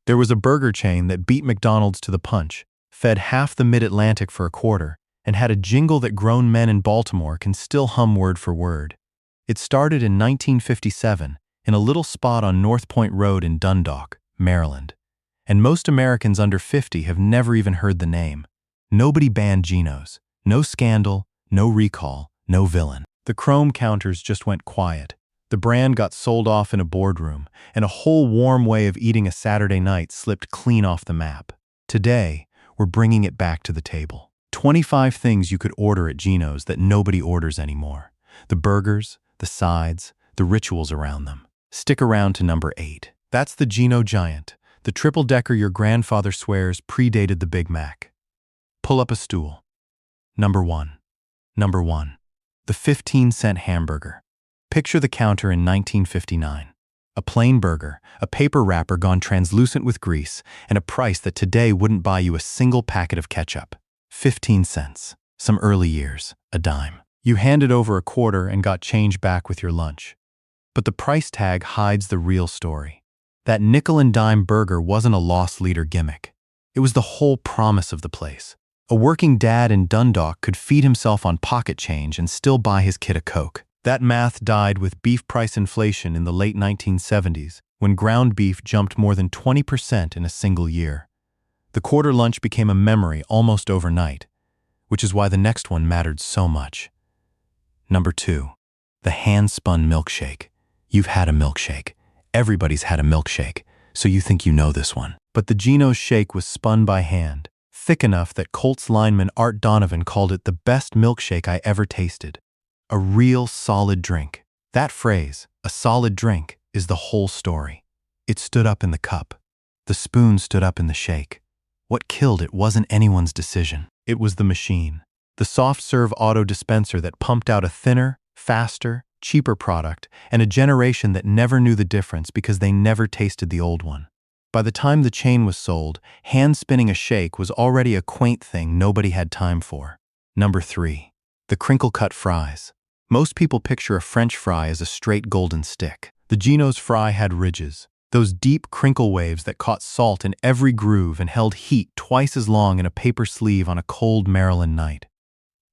There was a burger chain that beat McDonald's to the punch, fed half the Mid-Atlantic for a quarter, and had a jingle that grown men in Baltimore can still hum word for word. It started in 1957 in a little spot on North Point Road in Dundalk, Maryland. And most Americans under 50 have never even heard the name. Nobody banned Gino's. No scandal, no recall, no villain. The chrome counters just went quiet. The brand got sold off in a boardroom, and a whole warm way of eating a Saturday night slipped clean off the map. Today, we're bringing it back to the table. 25 things you could order at Gino's that nobody orders anymore. The burgers, the sides, the rituals around them. Stick around to number 8. That's the Gino Giant, the triple-decker your grandfather swears predated the Big Mac. Pull up a stool. Number 1. Number 1. The 15-cent hamburger. Picture the counter in 1959. A plain burger, a paper wrapper gone translucent with grease, and a price that today wouldn't buy you a single packet of ketchup. 15 cents. Some early years, a dime. You handed over a quarter and got change back with your lunch. But the price tag hides the real story. That nickel and dime burger wasn't a loss leader gimmick. It was the whole promise of the place. A working dad in Dundalk could feed himself on pocket change and still buy his kid a Coke. That math died with beef price inflation in the late 1970s, when ground beef jumped more than 20% in a single year. The quarter lunch became a memory almost overnight, which is why the next one mattered so much. Number 2. The hand-spun milkshake. You've had a milkshake. Everybody's had a milkshake, so you think you know this one. But the Gino's shake was spun by hand, thick enough that Colts lineman Art Donovan called it the best milkshake I ever tasted. A real solid drink. That phrase, a solid drink, is the whole story. It stood up in the cup. The spoon stood up in the shake. What killed it wasn't anyone's decision. It was the machine. The soft-serve auto dispenser that pumped out a thinner, faster, cheaper product, and a generation that never knew the difference because they never tasted the old one. By the time the chain was sold, hand-spinning a shake was already a quaint thing nobody had time for. Number 3. The crinkle-cut fries. Most people picture a French fry as a straight golden stick. The Gino's fry had ridges, those deep crinkle waves that caught salt in every groove and held heat twice as long in a paper sleeve on a cold Maryland night.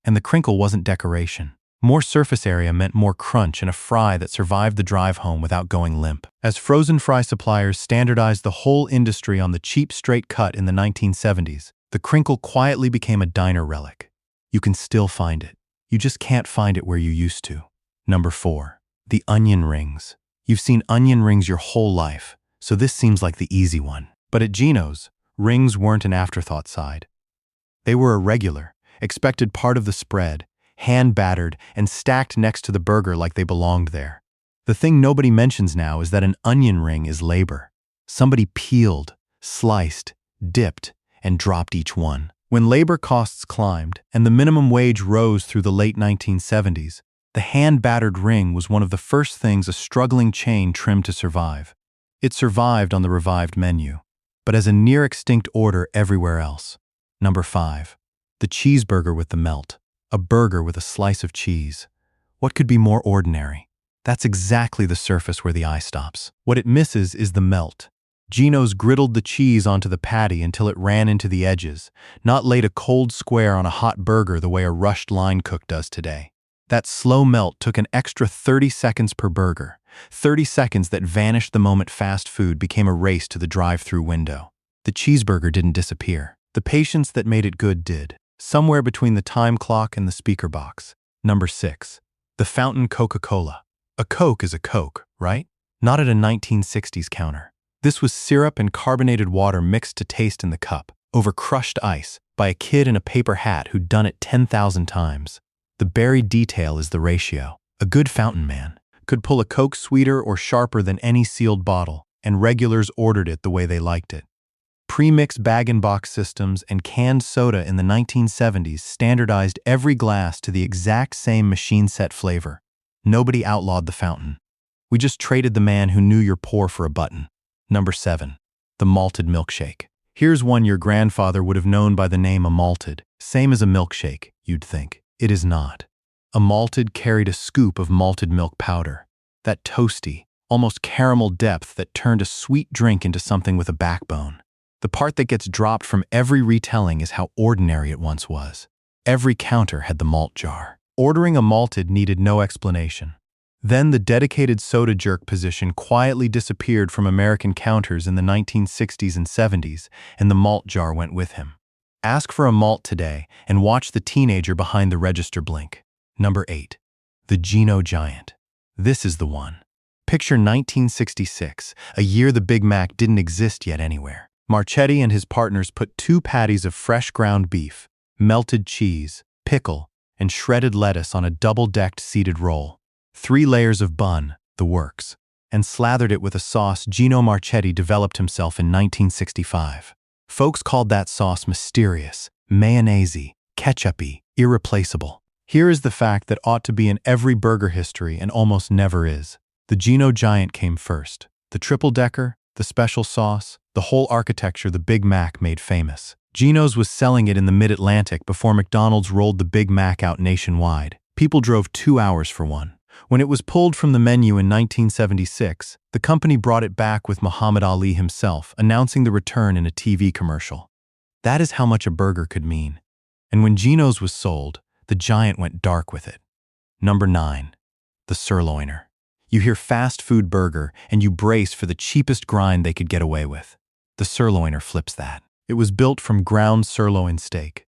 And the crinkle wasn't decoration. More surface area meant more crunch and a fry that survived the drive home without going limp. As frozen fry suppliers standardized the whole industry on the cheap straight cut in the 1970s, the crinkle quietly became a diner relic. You can still find it. You just can't find it where you used to. Number 4. The onion rings. You've seen onion rings your whole life, so this seems like the easy one. But at Gino's, rings weren't an afterthought side. They were a regular, expected part of the spread, hand-battered and stacked next to the burger like they belonged there. The thing nobody mentions now is that an onion ring is labor. Somebody peeled, sliced, dipped, and dropped each one. When labor costs climbed and the minimum wage rose through the late 1970s, the hand-battered ring was one of the first things a struggling chain trimmed to survive. It survived on the revived menu, but as a near-extinct order everywhere else. Number 5. The cheeseburger with the melt. A burger with a slice of cheese. What could be more ordinary? That's exactly the surface where the eye stops. What it misses is the melt. Gino's griddled the cheese onto the patty until it ran into the edges, not laid a cold square on a hot burger the way a rushed line cook does today. That slow melt took an extra 30 seconds per burger, 30 seconds that vanished the moment fast food became a race to the drive-through window. The cheeseburger didn't disappear. The patience that made it good did, somewhere between the time clock and the speaker box. Number 6. The fountain Coca-Cola. A Coke is a Coke, right? Not at a 1960s counter. This was syrup and carbonated water mixed to taste in the cup, over crushed ice, by a kid in a paper hat who'd done it 10,000 times. The buried detail is the ratio. A good fountain man could pull a Coke sweeter or sharper than any sealed bottle, and regulars ordered it the way they liked it. Pre-mix bag-and-box systems and canned soda in the 1970s standardized every glass to the exact same machine-set flavor. Nobody outlawed the fountain. We just traded the man who knew you're poor for a button. Number 7. The malted milkshake. Here's one your grandfather would have known by the name a malted, same as a milkshake, you'd think. It is not. A malted carried a scoop of malted milk powder. That toasty, almost caramel depth that turned a sweet drink into something with a backbone. The part that gets dropped from every retelling is how ordinary it once was. Every counter had the malt jar. Ordering a malted needed no explanation. Then the dedicated soda jerk position quietly disappeared from American counters in the 1960s and 70s, and the malt jar went with him. Ask for a malt today and watch the teenager behind the register blink. Number 8. The Gino Giant. This is the one. Picture 1966, a year the Big Mac didn't exist yet anywhere. Marchetti and his partners put 2 patties of fresh ground beef, melted cheese, pickle, and shredded lettuce on a double-decked seeded roll. 3 layers of bun, the works, and slathered it with a sauce Gino Marchetti developed himself in 1965. Folks called that sauce mysterious, mayonnaise-y, ketchup-y, irreplaceable. Here is the fact that ought to be in every burger history and almost never is. The Gino Giant came first. The triple-decker, the special sauce, the whole architecture the Big Mac made famous. Gino's was selling it in the Mid-Atlantic before McDonald's rolled the Big Mac out nationwide. People drove 2 hours for one. When it was pulled from the menu in 1976, the company brought it back with Muhammad Ali himself, announcing the return in a TV commercial. That is how much a burger could mean. And when Gino's was sold, the Giant went dark with it. Number 9. The Sirloiner. You hear fast food burger, and you brace for the cheapest grind they could get away with. The Sirloiner flips that. It was built from ground sirloin steak.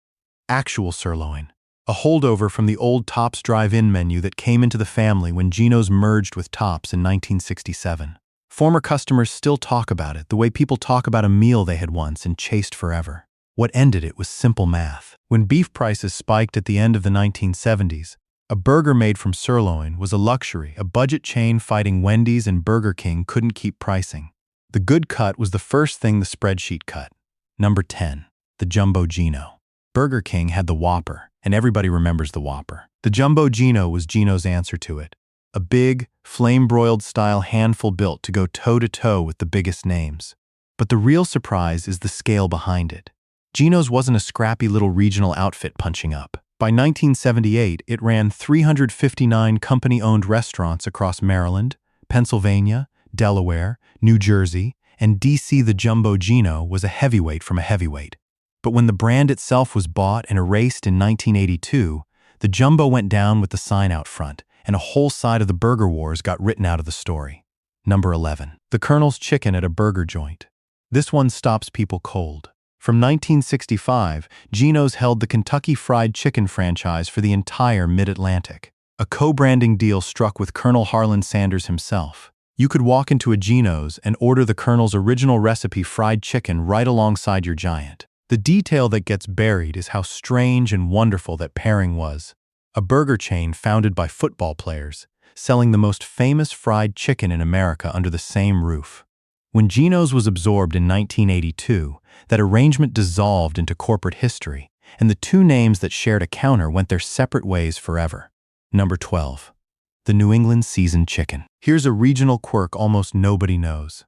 Actual sirloin. A holdover from the old Tops Drive-In menu that came into the family when Gino's merged with Tops in 1967. Former customers still talk about it, the way people talk about a meal they had once and chased forever. What ended it was simple math. When beef prices spiked at the end of the 1970s, a burger made from sirloin was a luxury a budget chain fighting Wendy's and Burger King couldn't keep pricing. The good cut was the first thing the spreadsheet cut. Number 10. The Jumbo Gino. Burger King had the Whopper, and everybody remembers the Whopper. The Jumbo Gino was Gino's answer to it. A big, flame-broiled style handful built to go toe-to-toe with the biggest names. But the real surprise is the scale behind it. Gino's wasn't a scrappy little regional outfit punching up. By 1978, it ran 359 company-owned restaurants across Maryland, Pennsylvania, Delaware, New Jersey, and D.C. The Jumbo Gino was a heavyweight from a heavyweight. But when the brand itself was bought and erased in 1982, the Jumbo went down with the sign out front, and a whole side of the burger wars got written out of the story. Number 11. The Colonel's Chicken at a burger joint. This one stops people cold. From 1965, Gino's held the Kentucky Fried Chicken franchise for the entire Mid-Atlantic. A co-branding deal struck with Colonel Harlan Sanders himself. You could walk into a Gino's and order the Colonel's original recipe fried chicken right alongside your Giant. The detail that gets buried is how strange and wonderful that pairing was. A burger chain founded by football players, selling the most famous fried chicken in America under the same roof. When Gino's was absorbed in 1982, that arrangement dissolved into corporate history, and the 2 names that shared a counter went their separate ways forever. Number 12. The New England Seasoned Chicken. Here's a regional quirk almost nobody knows.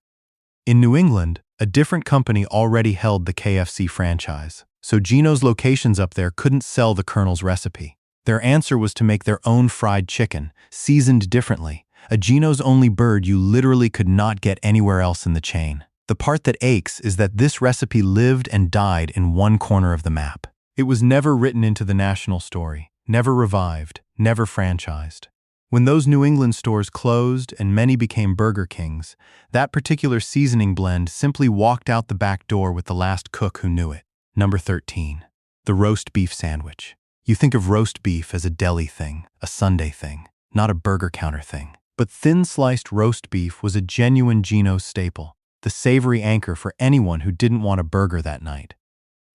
In New England, a different company already held the KFC franchise, so Gino's locations up there couldn't sell the Colonel's recipe. Their answer was to make their own fried chicken, seasoned differently, a Gino's only bird you literally could not get anywhere else in the chain. The part that aches is that this recipe lived and died in one corner of the map. It was never written into the national story, never revived, never franchised. When those New England stores closed and many became Burger Kings, that particular seasoning blend simply walked out the back door with the last cook who knew it. Number 13. The roast beef sandwich. You think of roast beef as a deli thing, a Sunday thing, not a burger counter thing. But thin-sliced roast beef was a genuine Gino's staple, the savory anchor for anyone who didn't want a burger that night.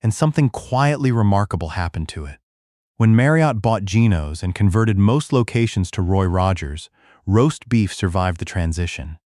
And something quietly remarkable happened to it. When Marriott bought Gino's and converted most locations to Roy Rogers, roast beef survived the transition.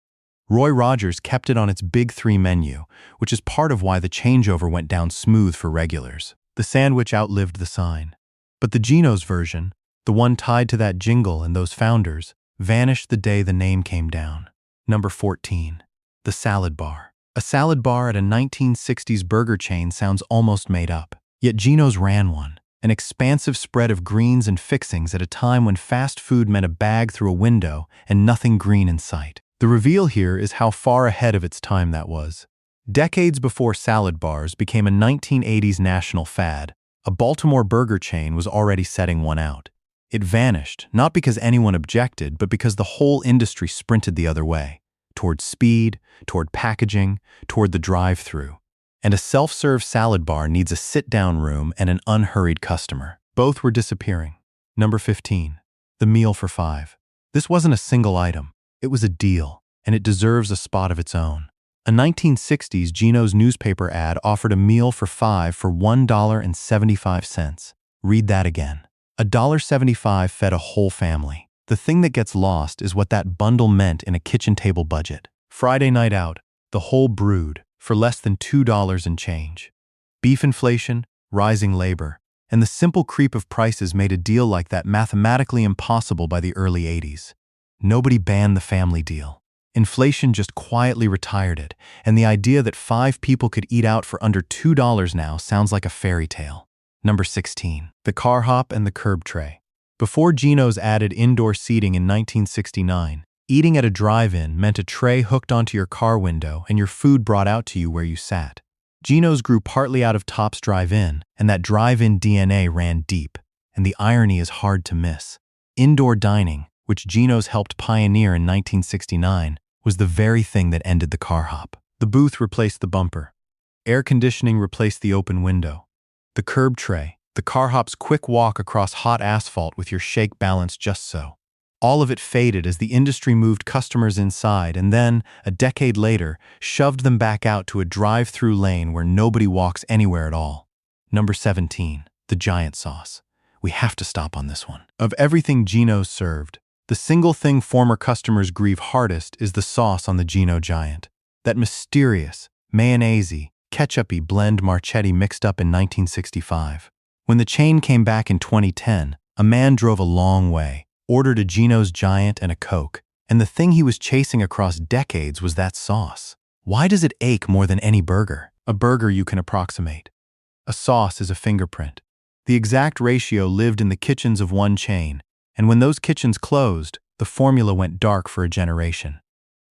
Roy Rogers kept it on its Big Three menu, which is part of why the changeover went down smooth for regulars. The sandwich outlived the sign. But the Gino's version, the one tied to that jingle and those founders, vanished the day the name came down. Number 14. The salad bar. A salad bar at a 1960s burger chain sounds almost made up. Yet Gino's ran one. An expansive spread of greens and fixings at a time when fast food meant a bag through a window and nothing green in sight. The reveal here is how far ahead of its time that was. Decades before salad bars became a 1980s national fad, a Baltimore burger chain was already setting one out. It vanished, not because anyone objected, but because the whole industry sprinted the other way, toward speed, toward packaging, toward the drive-thru. And a self-serve salad bar needs a sit-down room and an unhurried customer. Both were disappearing. Number 15. The meal for $5. This wasn't a single item. It was a deal, and it deserves a spot of its own. A 1960s Gino's newspaper ad offered a meal for $5 for $1.75. Read that again. $1.75 fed a whole family. The thing that gets lost is what that bundle meant in a kitchen table budget. Friday night out, the whole brood, for less than $2 and change. Beef inflation, rising labor, and the simple creep of prices made a deal like that mathematically impossible by the early 80s. Nobody banned the family deal. Inflation just quietly retired it, and the idea that 5 people could eat out for under $2 now sounds like a fairy tale. Number 16. The car hop and the curb tray. Before Gino's added indoor seating in 1969, eating at a drive-in meant a tray hooked onto your car window and your food brought out to you where you sat. Gino's grew partly out of Tops Drive-In, and that drive-in DNA ran deep, and the irony is hard to miss. Indoor dining, which Gino's helped pioneer in 1969, was the very thing that ended the car hop. The booth replaced the bumper. Air conditioning replaced the open window. The curb tray, the car hop's quick walk across hot asphalt with your shake balanced just so. All of it faded as the industry moved customers inside and then, a decade later, shoved them back out to a drive-through lane where nobody walks anywhere at all. Number 17. The giant sauce. We have to stop on this one. Of everything Gino's served, the single thing former customers grieve hardest is the sauce on the Gino Giant. That mysterious, mayonnaise-y, ketchup-y blend Marchetti mixed up in 1965. When the chain came back in 2010, a man drove a long way, ordered a Gino's Giant and a Coke, and the thing he was chasing across decades was that sauce. Why does it ache more than any burger? A burger you can approximate. A sauce is a fingerprint. The exact ratio lived in the kitchens of one chain, and when those kitchens closed, the formula went dark for a generation.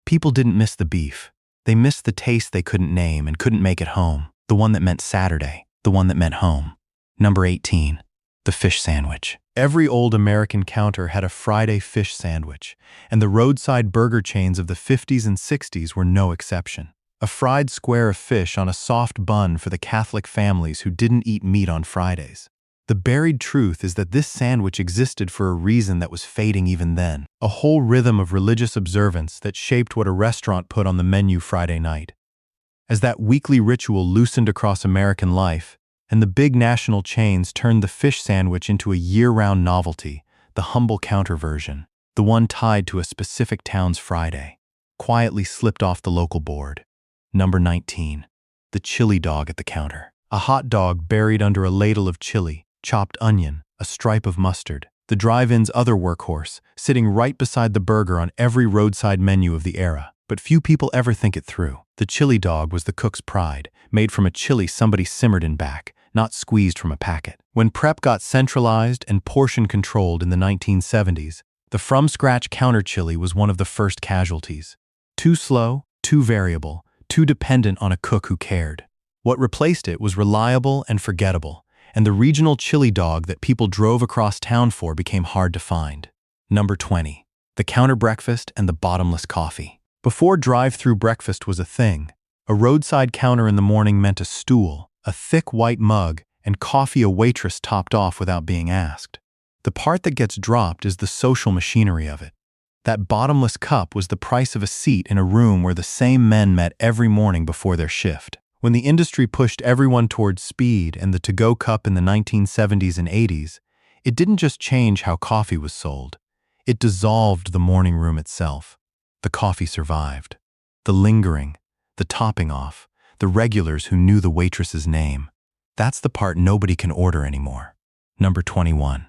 People didn't miss the beef. They missed the taste they couldn't name and couldn't make at home, the one that meant Saturday, the one that meant home. Number 18. The fish sandwich. Every old American counter had a Friday fish sandwich, and the roadside burger chains of the 50s and 60s were no exception. A fried square of fish on a soft bun for the Catholic families who didn't eat meat on Fridays. The buried truth is that this sandwich existed for a reason that was fading even then, a whole rhythm of religious observance that shaped what a restaurant put on the menu Friday night. As that weekly ritual loosened across American life, and the big national chains turned the fish sandwich into a year-round novelty, the humble counter version, the one tied to a specific town's Friday, quietly slipped off the local board. Number 19. The chili dog at the counter. A hot dog buried under a ladle of chili, chopped onion, a stripe of mustard, the drive-in's other workhorse, sitting right beside the burger on every roadside menu of the era. But few people ever think it through. The chili dog was the cook's pride, made from a chili somebody simmered in back, not squeezed from a packet. When prep got centralized and portion-controlled in the 1970s, the from-scratch counter chili was one of the first casualties. Too slow, too variable, too dependent on a cook who cared. What replaced it was reliable and forgettable, and the regional chili dog that people drove across town for became hard to find. Number 20. The counter breakfast and the bottomless coffee. Before drive-through breakfast was a thing, a roadside counter in the morning meant a stool, a thick white mug, and coffee a waitress topped off without being asked. The part that gets dropped is the social machinery of it. That bottomless cup was the price of a seat in a room where the same men met every morning before their shift. When the industry pushed everyone towards speed and the to-go cup in the 1970s and 80s, it didn't just change how coffee was sold. It dissolved the morning room itself. The coffee survived. The lingering, the topping off, the regulars who knew the waitress's name. That's the part nobody can order anymore. Number 21.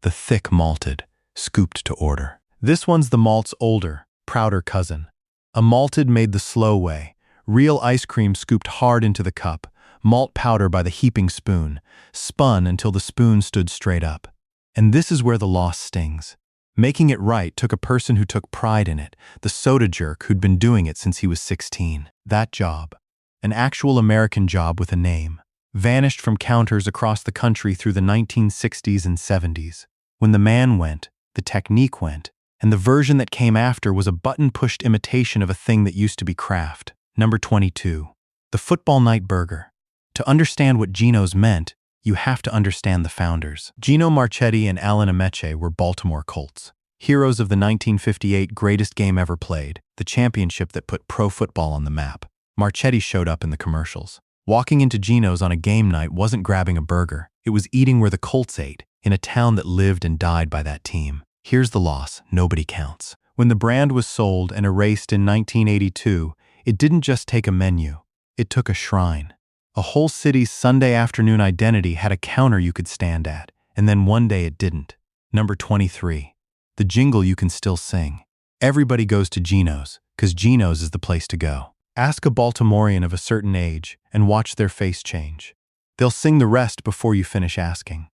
The thick malted, scooped to order. This one's the malt's older, prouder cousin. A malted made the slow way. Real ice cream scooped hard into the cup, malt powder by the heaping spoon, spun until the spoon stood straight up. And this is where the loss stings. Making it right took a person who took pride in it, the soda jerk who'd been doing it since he was 16. That job, an actual American job with a name, vanished from counters across the country through the 1960s and 70s. When the man went, the technique went, and the version that came after was a button-pushed imitation of a thing that used to be craft. Number 22. The football night burger. To understand what Gino's meant, you have to understand the founders. Gino Marchetti and Alan Ameche were Baltimore Colts, heroes of the 1958 greatest game ever played, the championship that put pro football on the map. Marchetti showed up in the commercials. Walking into Gino's on a game night wasn't grabbing a burger, it was eating where the Colts ate, in a town that lived and died by that team. Here's the loss: nobody counts. When the brand was sold and erased in 1982, it didn't just take a menu, it took a shrine. A whole city's Sunday afternoon identity had a counter you could stand at, and then one day it didn't. Number 23. The jingle you can still sing. Everybody goes to Gino's, 'cause Gino's is the place to go. Ask a Baltimorean of a certain age and watch their face change. They'll sing the rest before you finish asking.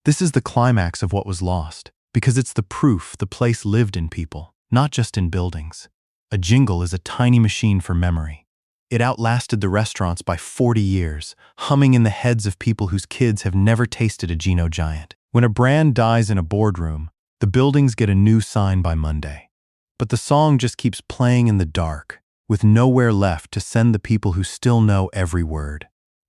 This is the climax of what was lost, because it's the proof the place lived in people, not just in buildings. A jingle is a tiny machine for memory. It outlasted the restaurants by 40 years, humming in the heads of people whose kids have never tasted a Gino Giant. When a brand dies in a boardroom, the buildings get a new sign by Monday. But the song just keeps playing in the dark, with nowhere left to send the people who still know every word.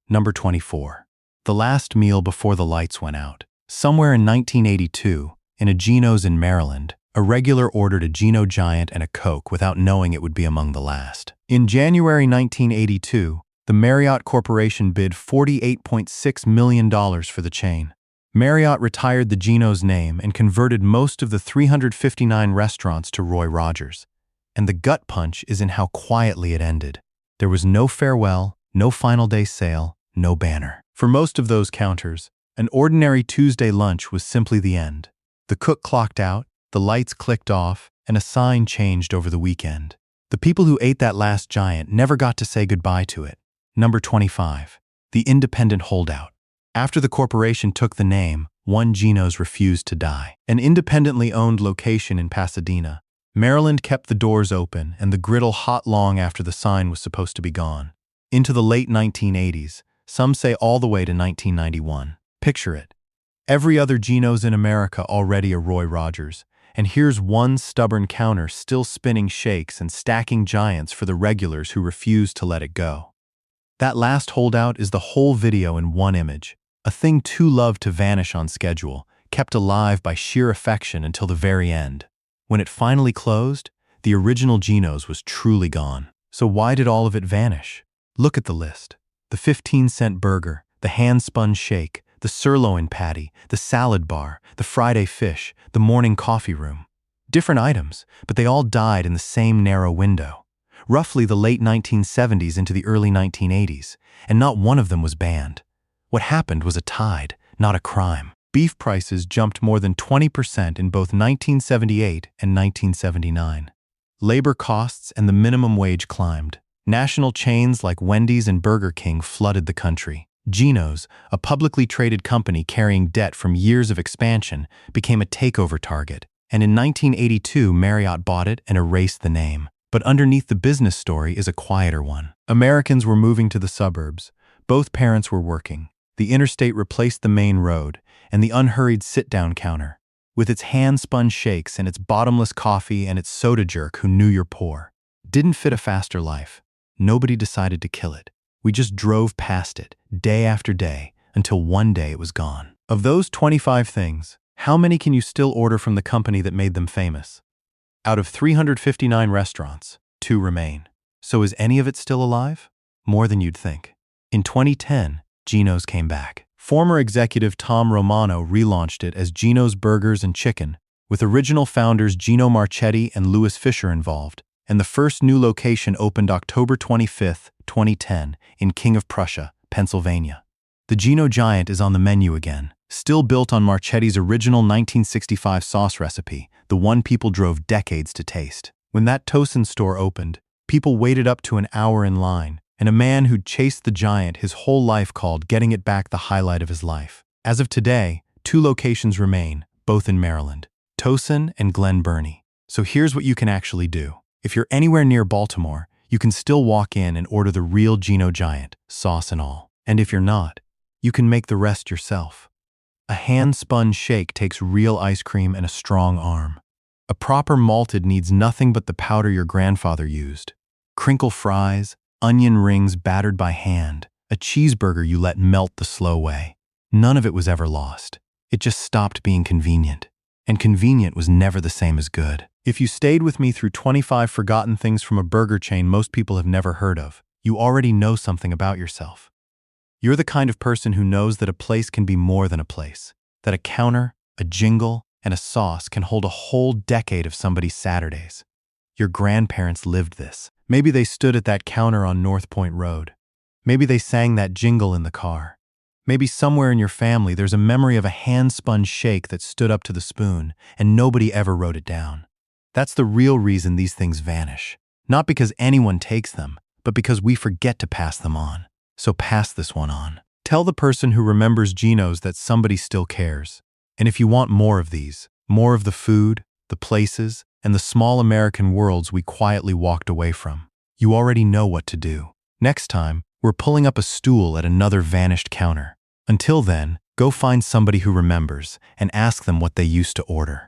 Number 24. The last meal before the lights went out. Somewhere in 1982, in a Gino's in Maryland, a regular ordered a Gino Giant and a Coke without knowing it would be among the last. In January 1982, the Marriott Corporation bid $48.6 million for the chain. Marriott retired the Gino's name and converted most of the 359 restaurants to Roy Rogers. And the gut punch is in how quietly it ended. There was no farewell, no final day sale, no banner. For most of those counters, an ordinary Tuesday lunch was simply the end. The cook clocked out, the lights clicked off, and a sign changed over the weekend. The people who ate that last Giant never got to say goodbye to it. Number 25. The independent holdout. After the corporation took the name, one Gino's refused to die. An independently owned location in Pasadena, Maryland kept the doors open and the griddle hot long after the sign was supposed to be gone. Into the late 1980s, some say all the way to 1991. Picture it. Every other Gino's in America already a Roy Rogers, and here's one stubborn counter still spinning shakes and stacking Giants for the regulars who refuse to let it go. That last holdout is the whole video in one image, a thing too loved to vanish on schedule, kept alive by sheer affection until the very end. When it finally closed, the original Gino's was truly gone. So why did all of it vanish? Look at the list. The 15-cent burger, the hand-spun shake, the sirloin patty, the salad bar, the Friday fish, the morning coffee room. Different items, but they all died in the same narrow window. Roughly the late 1970s into the early 1980s, and not one of them was banned. What happened was a tide, not a crime. Beef prices jumped more than 20% in both 1978 and 1979. Labor costs and the minimum wage climbed. National chains like Wendy's and Burger King flooded the country. Gino's, a publicly traded company carrying debt from years of expansion, became a takeover target, and in 1982 Marriott bought it and erased the name. But underneath the business story is a quieter one. Americans were moving to the suburbs. Both parents were working. The interstate replaced the main road, and the unhurried sit-down counter, with its hand-spun shakes and its bottomless coffee and its soda jerk who knew you're poor, didn't fit a faster life. Nobody decided to kill it. We just drove past it, day after day, until one day it was gone. Of those 25 things, how many can you still order from the company that made them famous? Out of 359 restaurants, 2 remain. So is any of it still alive? More than you'd think. In 2010, Gino's came back. Former executive Tom Romano relaunched it as Gino's Burgers and Chicken, with original founders Gino Marchetti and Louis Fisher involved, and the first new location opened October 25, 2010, in King of Prussia, Pennsylvania. The Gino Giant is on the menu again, still built on Marchetti's original 1965 sauce recipe, the one people drove decades to taste. When that Tosin store opened, people waited up to an hour in line, and a man who'd chased the Giant his whole life called getting it back the highlight of his life. As of today, 2 locations remain, both in Maryland. Tosin and Glen Burnie. So here's what you can actually do. If you're anywhere near Baltimore, you can still walk in and order the real Gino Giant, sauce and all. And if you're not, you can make the rest yourself. A hand-spun shake takes real ice cream and a strong arm. A proper malted needs nothing but the powder your grandfather used. Crinkle fries, onion rings battered by hand, a cheeseburger you let melt the slow way. None of it was ever lost. It just stopped being convenient. And convenient was never the same as good. If you stayed with me through 25 forgotten things from a burger chain most people have never heard of, you already know something about yourself. You're the kind of person who knows that a place can be more than a place, that a counter, a jingle, and a sauce can hold a whole decade of somebody's Saturdays. Your grandparents lived this. Maybe they stood at that counter on North Point Road. Maybe they sang that jingle in the car. Maybe somewhere in your family there's a memory of a hand-spun shake that stood up to the spoon, and nobody ever wrote it down. That's the real reason these things vanish. Not because anyone takes them, but because we forget to pass them on. So pass this one on. Tell the person who remembers Gino's that somebody still cares. And if you want more of these, more of the food, the places, and the small American worlds we quietly walked away from, you already know what to do. Next time, we're pulling up a stool at another vanished counter. Until then, go find somebody who remembers and ask them what they used to order.